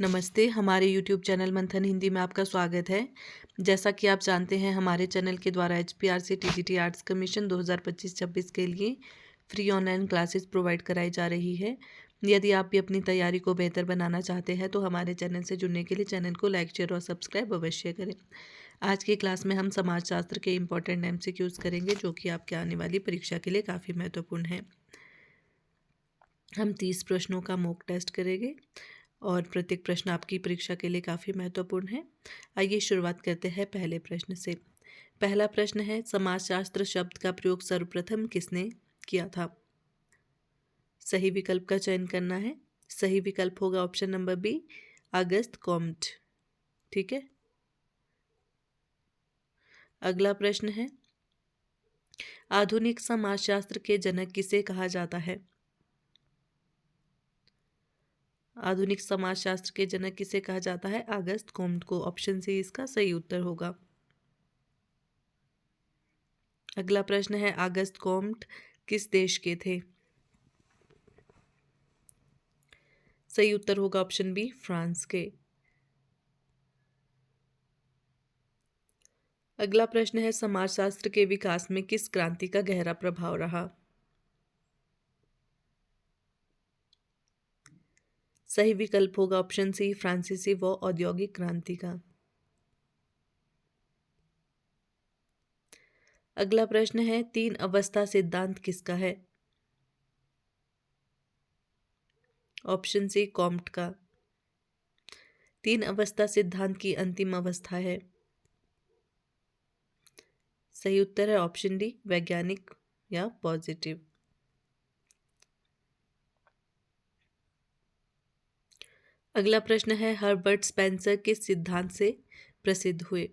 नमस्ते, हमारे YouTube channel मंथन हिंदी में आपका स्वागत है। जैसा कि आप जानते हैं, हमारे चैनल के द्वारा एचपीआरसी टीजीटी आर्ट्स कमीशन 2025-26 के लिए फ्री ऑनलाइन क्लासेस प्रोवाइड कराई जा रही है। यदि आप भी अपनी तैयारी को बेहतर बनाना चाहते हैं तो हमारे चैनल से जुड़ने के लिए चैनल को लाइक, शेयर और सब्सक्राइब अवश्य करें। आज की क्लास में हम समाजशास्त्र के इम्पोर्टेंट एमसीक्यूज करेंगे, जो कि आपके आने वाली परीक्षा के लिए काफ़ी महत्वपूर्ण है। हम 30 प्रश्नों का मॉक टेस्ट करेंगे और प्रत्येक प्रश्न आपकी परीक्षा के लिए काफ़ी महत्वपूर्ण है। आइए शुरुआत करते हैं पहले प्रश्न से। पहला प्रश्न है, समाजशास्त्र शब्द का प्रयोग सर्वप्रथम किसने किया था? सही विकल्प का चयन करना है। सही विकल्प होगा option number B, Auguste Comte. ठीक है। अगला प्रश्न है, आधुनिक समाजशास्त्र के जनक किसे कहा जाता है? आधुनिक समाजशास्त्र के जनक किसे कहा जाता है? अगस्त कॉम्ट को। ऑप्शन सी इसका सही उत्तर होगा। अगला प्रश्न है, अगस्त कॉम्ट किस देश के थे? सही उत्तर होगा ऑप्शन बी, फ्रांस के। अगला प्रश्न है, समाजशास्त्र के विकास में किस क्रांति का गहरा प्रभाव रहा? सही विकल्प होगा ऑप्शन सी, फ्रांसीसी व औद्योगिक क्रांति का। अगला प्रश्न है, तीन अवस्था सिद्धांत किसका है? ऑप्शन सी, कॉम्ट का। तीन अवस्था सिद्धांत की अंतिम अवस्था है। सही उत्तर है ऑप्शन डी, वैज्ञानिक या पॉजिटिव। अगला प्रश्न है, हर्बर्ट स्पेंसर किस सिद्धांत से प्रसिद्ध हुए?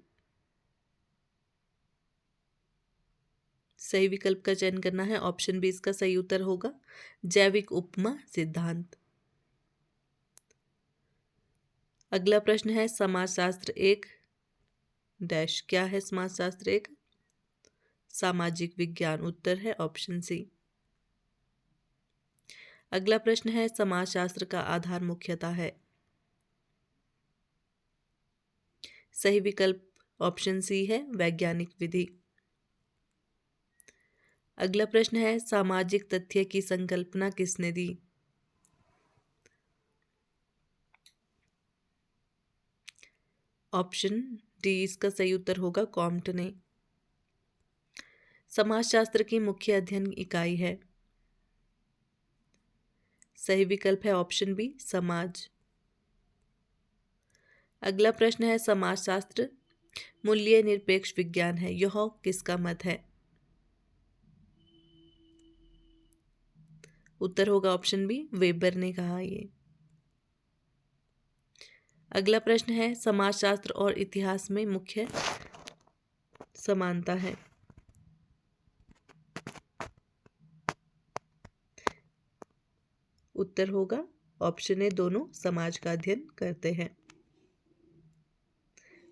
सही विकल्प का चयन करना है। ऑप्शन बी इसका सही उत्तर होगा, जैविक उपमा सिद्धांत। अगला प्रश्न है, समाजशास्त्र एक डैश। क्या है समाजशास्त्र एक? सामाजिक विज्ञान। उत्तर है ऑप्शन सी। अगला प्रश्न है, समाजशास्त्र का आधार मुख्यतः है? सही विकल्प ऑप्शन सी है, वैज्ञानिक विधि। अगला प्रश्न है, सामाजिक तथ्य की संकल्पना किसने दी? ऑप्शन डी इसका सही उत्तर होगा, कॉम्ट ने। समाजशास्त्र की मुख्य अध्ययन इकाई है? सही विकल्प है ऑप्शन बी, समाज। अगला प्रश्न है, समाजशास्त्र मूल्य निरपेक्ष विज्ञान है, यह किसका मत है? उत्तर होगा ऑप्शन बी, वेबर ने कहा ये। अगला प्रश्न है, समाजशास्त्र और इतिहास में मुख्य समानता है? उत्तर होगा ऑप्शन ए, दोनों समाज का अध्ययन करते हैं।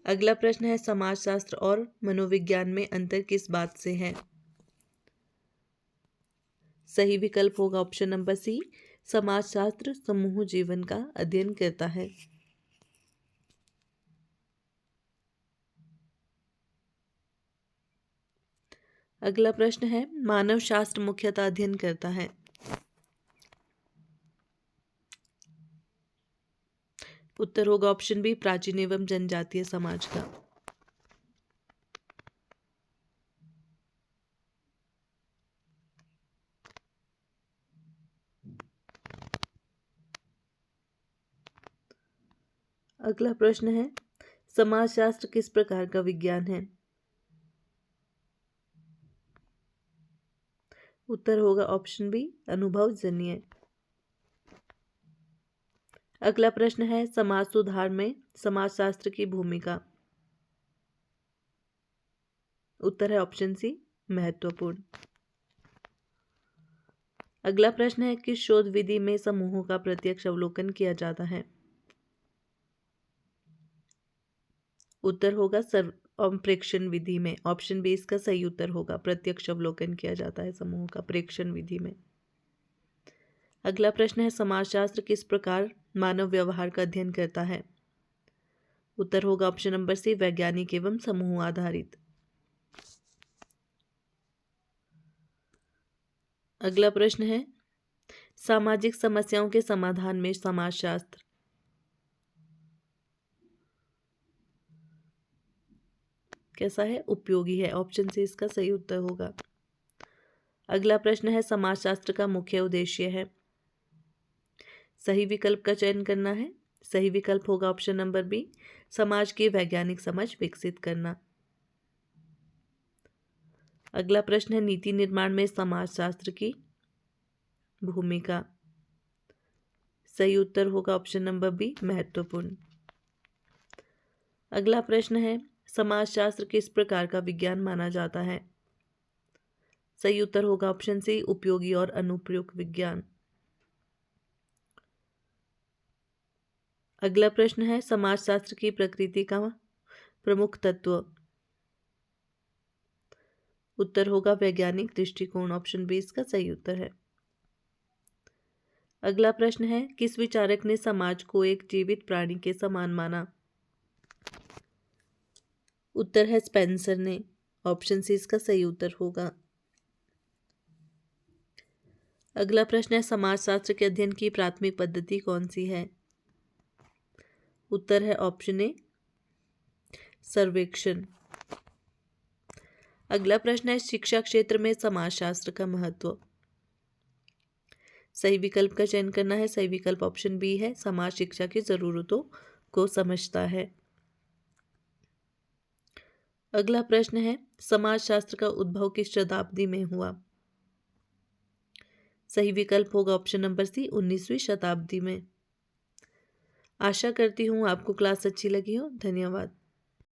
अगला प्रश्न है, समाजशास्त्र और मनोविज्ञान में अंतर किस बात से है? सही विकल्प होगा ऑप्शन नंबर सी, समाजशास्त्र समूह जीवन का अध्ययन करता है। अगला प्रश्न है, मानव शास्त्र मुख्यतः अध्ययन करता है? उत्तर होगा ऑप्शन बी, प्राचीन एवं जनजातीय समाज का। अगला प्रश्न है, समाजशास्त्र किस प्रकार का विज्ञान है? उत्तर होगा ऑप्शन बी, अनुभवजन्य। अगला प्रश्न है, समाज सुधार में समाजशास्त्र की भूमिका? उत्तर है ऑप्शन सी, महत्वपूर्ण। अगला प्रश्न है, किस शोध विधि में समूहों का प्रत्यक्ष अवलोकन किया जाता है? उत्तर होगा प्रेक्षण विधि में। ऑप्शन बी इसका सही उत्तर होगा, प्रत्यक्ष अवलोकन किया जाता है समूहों का प्रेक्षण विधि में। अगला प्रश्न है, समाजशास्त्र किस प्रकार मानव व्यवहार का अध्ययन करता है? उत्तर होगा ऑप्शन नंबर सी, वैज्ञानिक एवं समूह आधारित। अगला प्रश्न है, सामाजिक समस्याओं के समाधान में समाजशास्त्र कैसा है? उपयोगी है। ऑप्शन सी इसका सही उत्तर होगा। अगला प्रश्न है, समाजशास्त्र का मुख्य उद्देश्य है? सही विकल्प का चयन करना है। सही विकल्प होगा ऑप्शन नंबर बी, समाज की वैज्ञानिक समझ विकसित करना। अगला प्रश्न है, नीति निर्माण में समाजशास्त्र की भूमिका। सही उत्तर होगा ऑप्शन नंबर बी, महत्वपूर्ण। अगला प्रश्न है, समाजशास्त्र किस प्रकार का विज्ञान माना जाता है? सही उत्तर होगा ऑप्शन सी, उपयोगी और अनुप्रयुक्त विज्ञान। अगला प्रश्न है, समाजशास्त्र की प्रकृति का प्रमुख तत्व। उत्तर होगा वैज्ञानिक दृष्टिकोण। ऑप्शन बी इसका सही उत्तर है। अगला प्रश्न है, किस विचारक ने समाज को एक जीवित प्राणी के समान माना? उत्तर है स्पेंसर ने। ऑप्शन सी इसका सही उत्तर होगा। अगला प्रश्न है, समाजशास्त्र के अध्ययन की प्राथमिक पद्धति कौन सी है? उत्तर है ऑप्शन ए, सर्वेक्षण। अगला प्रश्न है, शिक्षा क्षेत्र में समाजशास्त्र का महत्व। सही विकल्प का चयन करना है। सही विकल्प ऑप्शन बी है, समाज शिक्षा की जरूरतों को समझता है। अगला प्रश्न है, समाजशास्त्र का उद्भव किस शताब्दी में हुआ? सही विकल्प होगा ऑप्शन नंबर सी, 19वीं शताब्दी में। आशा करती हूँ आपको क्लास अच्छी लगी हो। धन्यवाद।